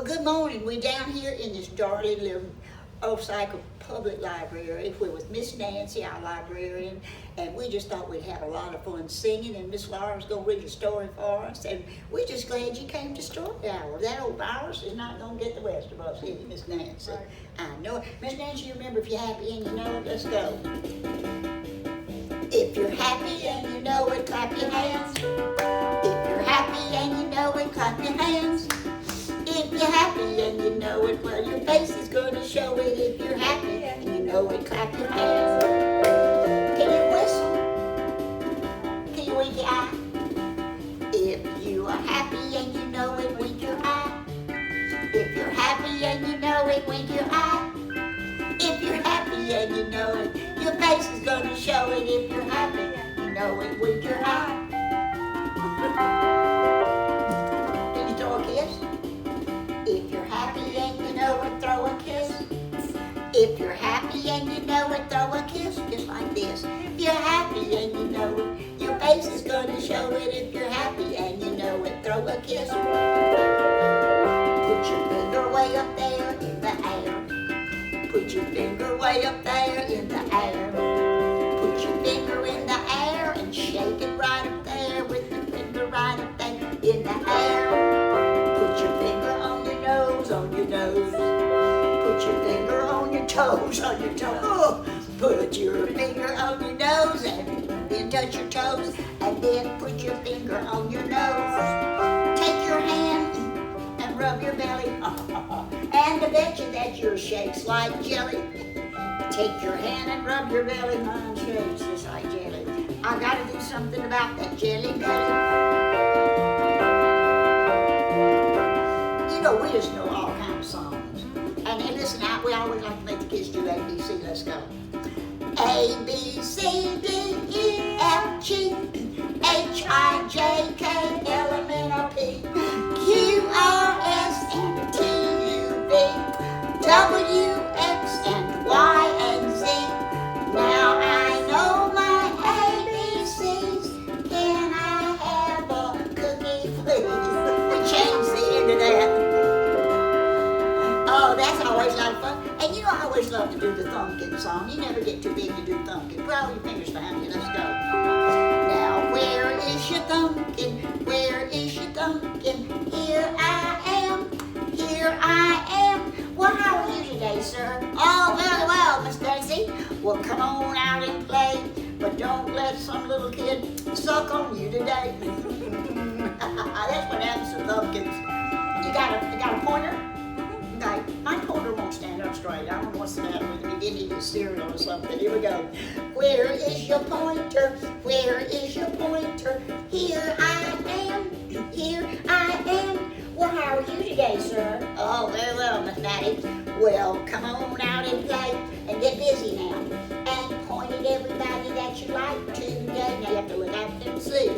Well, good morning. We're down here in this darling little Osyka Public Library. We're with Miss Nancy, our librarian, and we just thought we'd have a lot of fun singing, and Miss Laura's going to read a story for us, and we're just glad you came to Story Hour. That old virus is not going to get the rest of us, is it, Miss Nancy? Right. I know it. Miss Nancy, you remember, if you're happy and you know it, let's go. If you're happy and you know it, clap your hands. If you're happy and you know it, clap your hands. If you're happy and you know it, well, your face is going to show it. If you're happy and you know it, clap your hands. Can you whistle? Can you wink your eye? If you are happy and you know it, wink your eye. If you're happy and you know it, wink your eye. If you're happy and you know it, your face is going to show it. If you're happy and you know it, wink your eye. Can you throw a kiss? If you're happy and you know it, throw a kiss. If you're happy and you know it, throw a kiss, just like this. If you're happy and you know it, your face is going to show it. If you're happy and you know it, throw a kiss. Put your finger way up there in the air. Put your finger way up there in the air. Put your finger in the air and shake it right up there with your finger right up there in the air. Put your finger on your nose, on your nose. Put your finger on your toes, on your toes. Put your finger on your nose and then touch your toes. And then put your finger on your nose. Take your hand and rub your belly. And I bet you that your shake's like jelly. Take your hand and rub your belly. Mine shakes just like jelly. I gotta do something about that jelly belly. You know, we just know all kinds of songs. And then listen out, we always like to make the kids do ABC. Let's go. A, B, C, D, E, F, G, H, I, J, K, L, M, N, O, P, Q, R, S, and T, U, V, W, X, and Y, and Z. Now I know my ABCs. Can I have a cookie, please? We changed the end of that. Oh, that's always a lot of fun. And you know, I always love to do the thumbkin song. You never get too big to do thumbkin. Put all your fingers behind you. Let's go. Now, where is your thumbkin? Where is your thumbkin? Here I am. Here I am. Well, how are you today, sir? Oh, very well, Miss Daisy. Well, come on out and play. But don't let some little kid suck on you today. That's what happens to thumbkins. You got a pointer? Okay, my pointer won't stand up straight. I don't know what's the matter with me. Didn't eat his cereal or something. Here we go. Where is your pointer? Where is your pointer? Here I am. Here I am. Well, how are you today, sir? Oh, very well, Miss Mattie. Well, come on out and play and get busy now. And point at everybody that you like to today. Now you have to look out and see.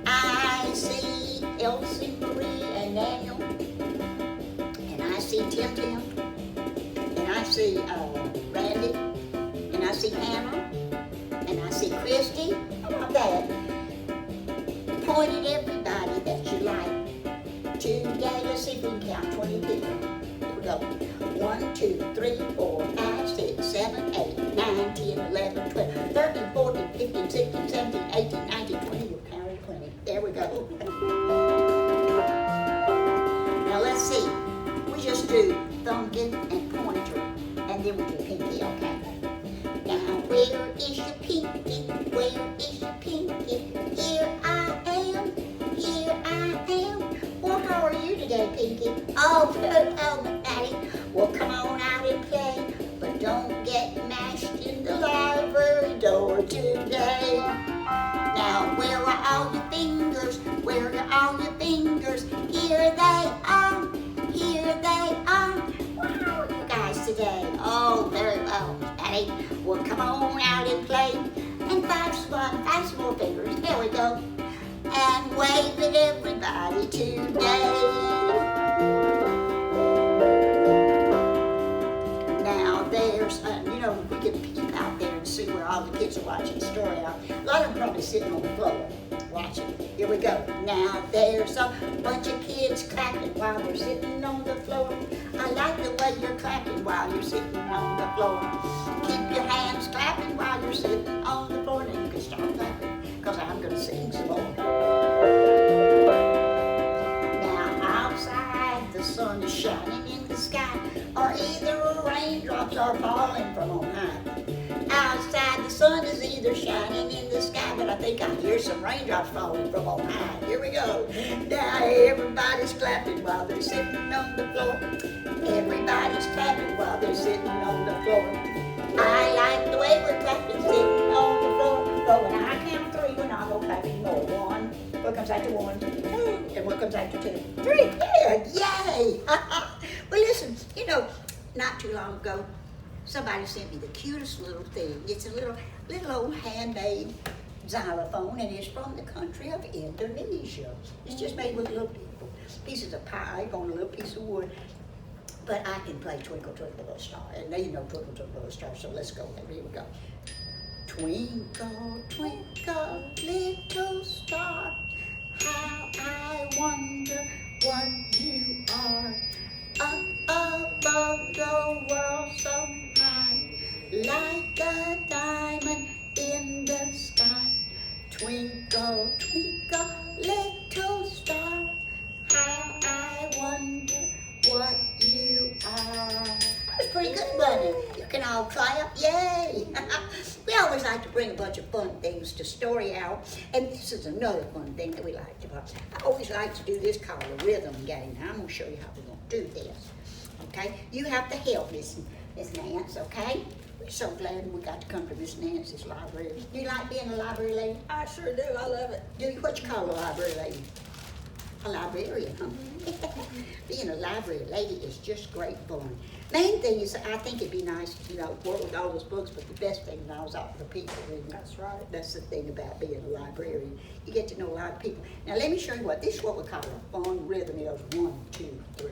I see Elsie, Marie, and Daniel. I see Tim, and I see Randy, and I see Hannah, and I see Christy. How about that? Point at everybody that you like. Today, let's see if we can count 20 people. Here we go. 1, 2, 3, 4, 5, 6, 7, 8, 9, 10, 11, 12, 13, 14, 15, 16, 17, 18, 19, 20. You've counted 20. There we go. Now let's see. Just do thumbkin and pointer, and then we do pinky, okay? Now, where is your pinky? Where is your pinky? Here I am. Here I am. Well, how are you today, Pinky? Oh, good. Oh, Mattie. Well, come on out and play, but don't get mashed in the library door today. Now, where are all your fingers? Where are all your fingers? Here they are. Here they are. Well, how are you guys today? Oh, very well, Miss Mattie. Well, come on out and play. And five small fingers. There we go. And wave at everybody today. Now, there's, you know, we can peep out there and see where all the kids are watching Story Hour. A lot of them probably sitting on the floor. Watch it. Here we go. Now there's a bunch of kids clapping while they're sitting on the floor. I like the way you're clapping while you're sitting on the floor. Keep your hands clapping while you're sitting on the floor. And you can start clapping because I'm going to sing some more. Now outside the sun is shining in the sky, or either raindrops are falling from on high. Outside the sun is either shining in the sky, but I think I hear some raindrops falling from on high. Here we go. Now everybody's clapping while they're sitting on the floor. Everybody's clapping while they're sitting on the floor. I like the way we're clapping sitting on the floor. But when I count three, we're not gonna clap anymore. One, what comes after one? Two, and what comes after two? Three. Yeah, yay! Well, listen, you know, not too long ago, somebody sent me the cutest little thing. It's a little old handmade xylophone, and it's from the country of Indonesia. It's just made with little pieces of pie on a little piece of wood. But I can play Twinkle, Twinkle, Little Star, and they know Twinkle, Twinkle, Little Star, so let's go. Here we go. Twinkle, twinkle, little star, how I wonder what you are. Up above the world so high, like a diamond in the sky. Twinkle, twinkle, little star, how I wonder what you are. That was pretty good, wasn't it? You can all try it. Yay! We always like to bring a bunch of fun things to Story Hour, and this is another fun thing that we like to do. I always like to do this called a rhythm game. Now I'm going to show you how we're going to do this. Okay? You have to help Miss Nance, okay? We're so glad we got to come to Miss Nance's library. Do you like being a library lady? I sure do. I love it. Do you? What you call a library lady? A librarian, huh? Being a library lady is just great fun. Main thing is, I think it'd be nice, you know, work with all those books, but the best thing now is out for the people. That's right. That's the thing about being a librarian. You get to know a lot of people. Now let me show you this is what we call a fun rhythm. It goes 1, 2, 3.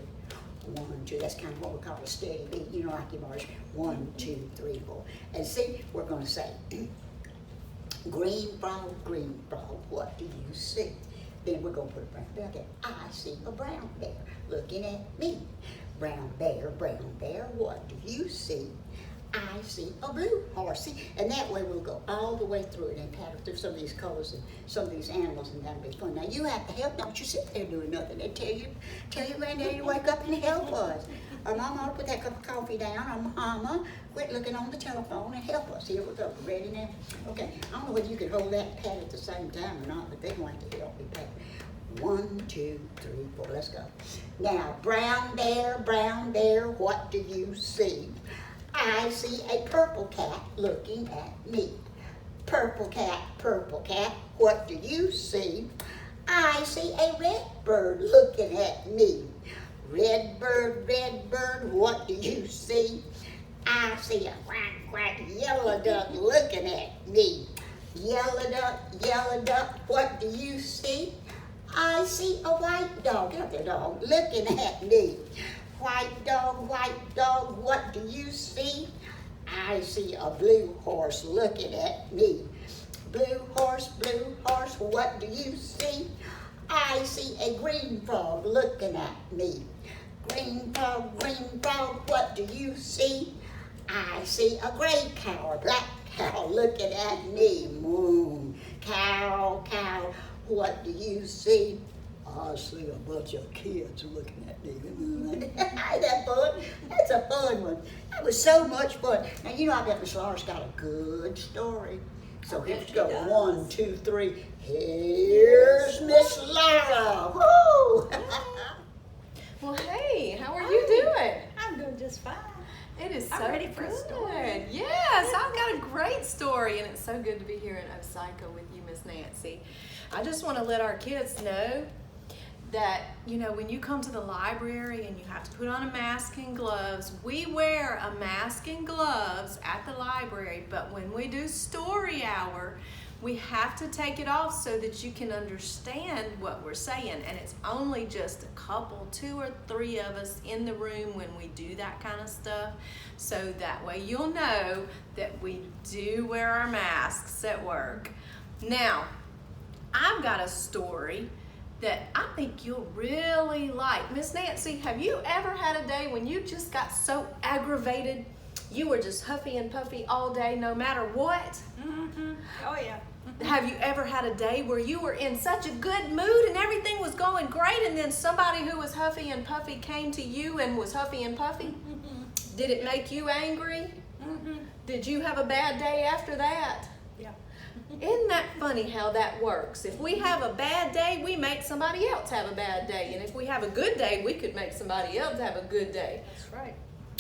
1, 2. That's kind of what we call a steady beat. You know, like you march 1, 2, 3, 4. And see, we're going to say, green frog, what do you see? Then we're going to put a brown bear there. I see a brown bear looking at me. Brown bear, what do you see? I see a blue horse. See, and that way we'll go all the way through it and pattern through some of these colors and some of these animals, and that'll be fun. Now you have to help. Don't you sit there doing nothing. They tell your granddaddy to wake up and help us. Or Mama ought to put that cup of coffee down. Or Mama, quit looking on the telephone and help us. Here we go. Ready now? Okay. I don't know whether you can hold that and pat at the same time or not, but they're going to help me pat. 1, 2, 3, 4. Let's go. Now, brown bear, what do you see? I see a purple cat looking at me. Purple cat, what do you see? I see a red bird looking at me. Red bird, what do you see? I see a quack, yellow duck looking at me. Yellow duck, what do you see? I see a white dog, get up there dog, looking at me. White dog, what do you see? I see a blue horse looking at me. Blue horse, what do you see? I see a green frog looking at me. Green frog, what do you see? I see a gray cow or black cow looking at me. Moo. Cow, what do you see? I see a bunch of kids looking at me. Ain't that fun? That's a fun one. That was so much fun. Now, you know, I bet Miss Laura's got a good story. So here we go. 1, 2, 3. Here's Miss Laura. Woo! Well, hey, how are you doing? I'm doing just fine. It is so I'm ready for a story. good. Yes, I've got a great story, and it's so good to be here in Osyka with you, Miss Nancy. I just want to let our kids know that, you know, when you come to the library and you have to put on a mask and gloves, we wear a mask and gloves at the library, but when we do story hour, we have to take it off so that you can understand what we're saying. And it's only just a couple, 2 or 3 of us in the room when we do that kind of stuff. So that way you'll know that we do wear our masks at work. Now, I've got a story that I think you'll really like. Miss Nancy, have you ever had a day when you just got so aggravated, you were just huffy and puffy all day no matter what? Mm-hmm. Oh, yeah. Have you ever had a day where you were in such a good mood and everything was going great, and then somebody who was huffy and puffy came to you and was huffy and puffy? Did it make you angry? Did you have a bad day after that? Yeah. Isn't that funny how that works? If we have a bad day, we make somebody else have a bad day. And if we have a good day, we could make somebody else have a good day. That's right.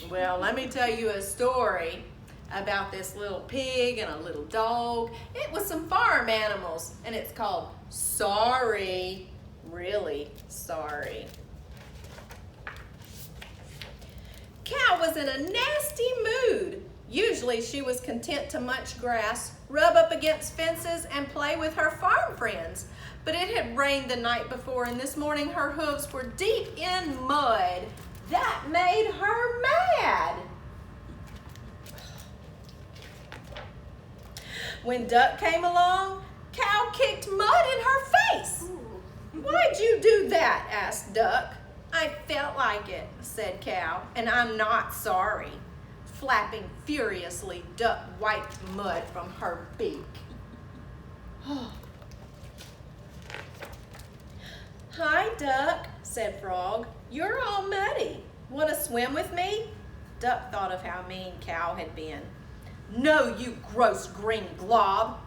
Well, let me tell you a story about this little pig and a little dog. It was some farm animals, and it's called Sorry, Really Sorry. Cow was in a nasty mood. Usually she was content to munch grass, rub up against fences, and play with her farm friends. But it had rained the night before, and this morning her hooves were deep in mud. That made her mad. When Duck came along, Cow kicked mud in her face. "Why'd you do that?" asked Duck. "I felt like it," said Cow, "and I'm not sorry." Flapping furiously, Duck wiped mud from her beak. "Hi, Duck," said Frog. "You're all muddy. Want to swim with me?" Duck thought of how mean Cow had been. "No, you gross green glob."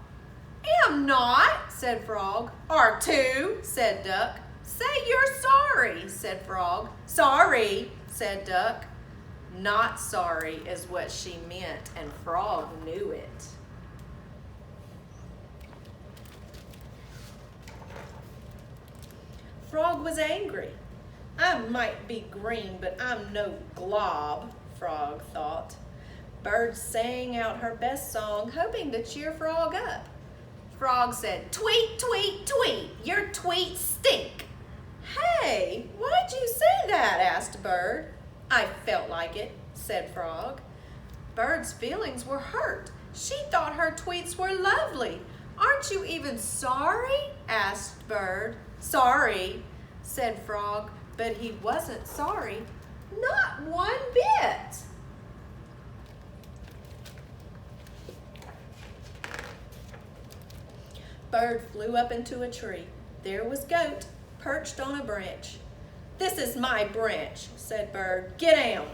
"Am not," said Frog. "Are too," said Duck. "Say you're sorry," said Frog. "Sorry," said Duck. Not sorry is what she meant, and Frog knew it. Frog was angry. "I might be green, but I'm no glob," Frog thought. Bird sang out her best song, hoping to cheer Frog up. Frog said, "Tweet, tweet, tweet, your tweets stink." "Hey, why'd you say that?" asked Bird. "I felt like it," said Frog. Bird's feelings were hurt. She thought her tweets were lovely. "Aren't you even sorry?" asked Bird. "Sorry," said Frog, but he wasn't sorry. Not one bit. Bird flew up into a tree. There was Goat, perched on a branch. "This is my branch," said Bird. "Get down."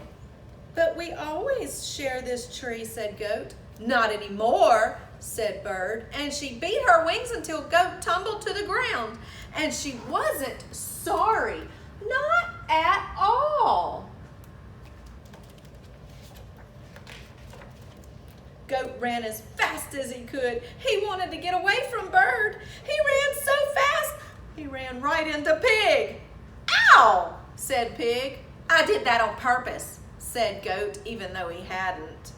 "But we always share this tree," said Goat. "Not anymore," said Bird, and she beat her wings until Goat tumbled to the ground. And she wasn't sorry, not at all. Goat ran as fast as he could. He wanted to get away from Bird. He ran so fast, he ran right into Pig. "Ow!" said Pig. "I did that on purpose," said Goat, even though he hadn't.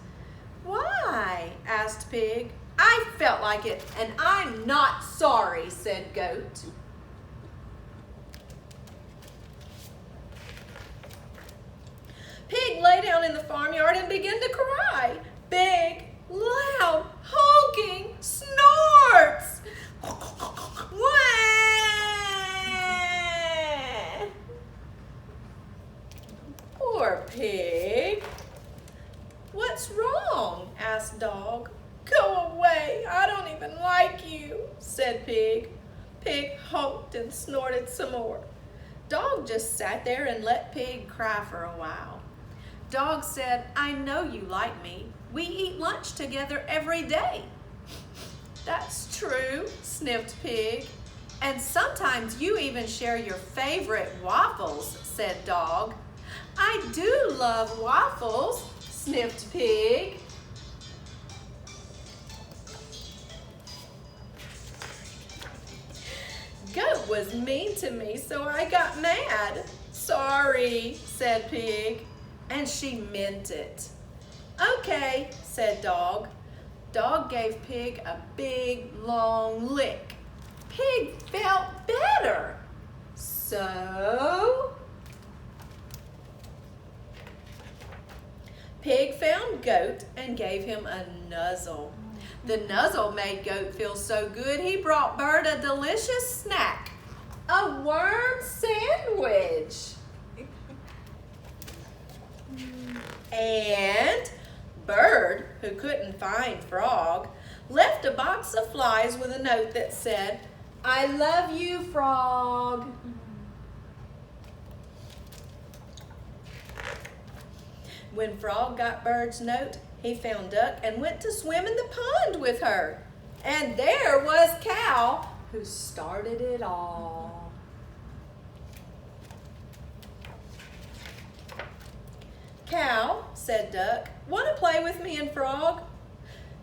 "Why?" asked Pig. "I felt like it, and I'm not sorry," said Goat. Pig lay down in the farmyard and began to cry. Big, loud, honking snorts. Wah! Poor Pig. "What's wrong?" asked Dog. "Go away, I don't even like you," said Pig. Pig honked and snorted some more. Dog just sat there and let Pig cry for a while. Dog said, "I know you like me. We eat lunch together every day." "That's true," sniffed Pig. "And sometimes you even share your favorite waffles," said Dog. "I do love waffles," sniffed Pig. Goat was mean to me, so I got mad. "Sorry," said Pig. And she meant it. "Okay," said Dog. Dog gave Pig a big, long lick. Pig felt better. So Pig found Goat and gave him a nuzzle. The nuzzle made Goat feel so good he brought Bird a delicious snack, a worm sandwich. And Bird, who couldn't find Frog, left a box of flies with a note that said, "I love you, Frog." When Frog got Bird's note, he found Duck and went to swim in the pond with her. And there was Cow, who started it all. "Cow," said Duck, "want to play with me and Frog?"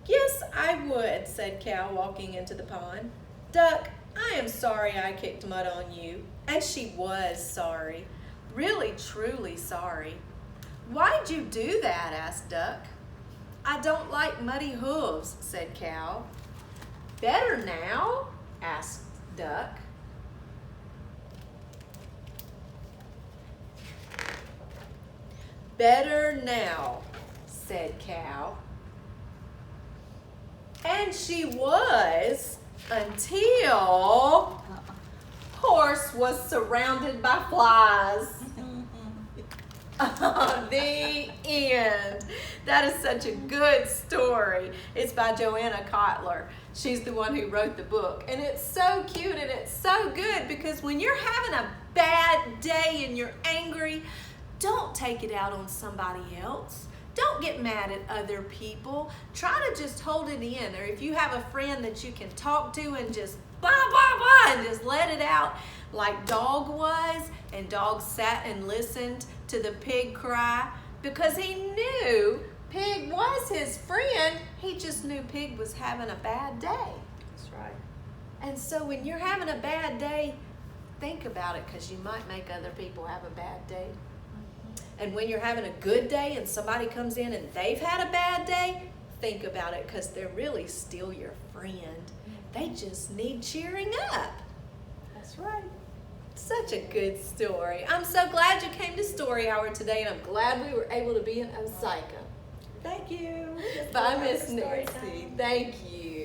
"Yes, I would," said Cow, walking into the pond. "Duck, I am sorry I kicked mud on you." And she was sorry, really, truly sorry. "Why'd you do that?" asked Duck. "I don't like muddy hooves," said Cow. "Better now?" asked Duck. "Better now," said Cow. And she was until Horse was surrounded by flies. The end. That is such a good story. It's by Joanna Kotler. She's the one who wrote the book. And it's so cute and it's so good because when you're having a bad day and you're angry, don't take it out on somebody else. Don't get mad at other people. Try to just hold it in. Or if you have a friend that you can talk to and just blah, blah, blah, and just let it out like Dog was. And Dog sat and listened to the pig cry because he knew Pig was his friend. He just knew Pig was having a bad day. That's right. And so when you're having a bad day, think about it because you might make other people have a bad day. And when you're having a good day and somebody comes in and they've had a bad day, think about it because they're really still your friend. They just need cheering up. That's right. Such a good story. I'm so glad you came to Story Hour today, and I'm glad we were able to be in Osyka. Thank you. Bye, Miss Story Nancy. time. Thank you.